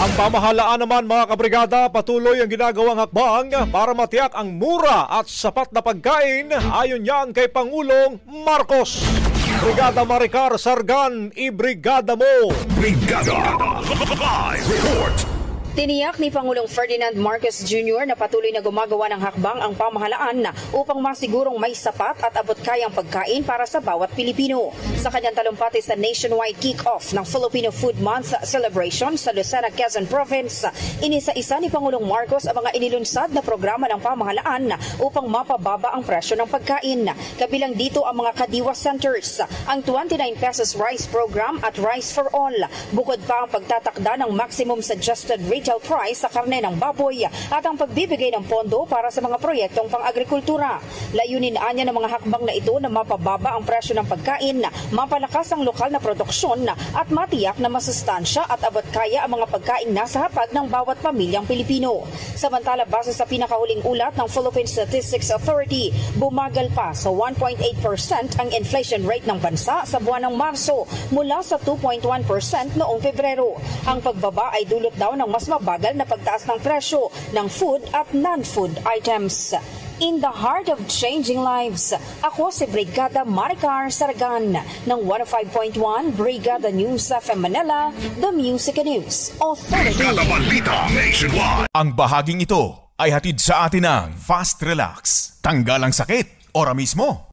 Ang pamahalaan naman mga kabrigada, patuloy ang ginagawang hakbang para matiyak ang mura at sapat na pagkain ayon yan kay Pangulong Marcos. Brigada Maricar Sargan, ibrigada mo! Brigada Live Report! Tiniyak ni Pangulong Ferdinand Marcos Jr. na patuloy na gumagawa ng hakbang ang pamahalaan upang masigurong may sapat at abot-kayang pagkain para sa bawat Pilipino. Sa kanyang talumpati sa nationwide kick-off ng Filipino Food Month celebration sa Lucena, Quezon Province, inisa-isa ni Pangulong Marcos ang mga inilunsad na programa ng pamahalaan upang mapababa ang presyo ng pagkain. Kabilang dito ang mga Kadiwa Centers, ang 29 pesos rice program at Rice for All. Bukod pa ang pagtatakda ng maximum suggested retail price sa karne ng baboy at ang pagbibigay ng pondo para sa mga proyektong pang-agrikultura. Layunin anya ng mga hakbang na ito na mapababa ang presyo ng pagkain, mapalakas ang lokal na produksyon at matiyak na masustansya at abot kaya ang mga pagkain nasa hapag ng bawat pamilyang Pilipino. Samantala, base sa pinakahuling ulat ng Philippine Statistics Authority, bumagal pa sa 1.8% ang inflation rate ng bansa sa buwan ng Marso mula sa 2.1% noong Pebrero. Ang pagbaba ay dulot daw ng mas mabagal na pagtaas ng presyo ng food at non-food items. In the heart of changing lives, ako si Brigada Maricar Sargan ng 105.1 Brigada News FM Manila, The Music and News Authority. Brigada Balita Nationwide. Ang bahaging ito ay hatid sa atin ng Fast Relax. Tanggal ang sakit, ora mismo.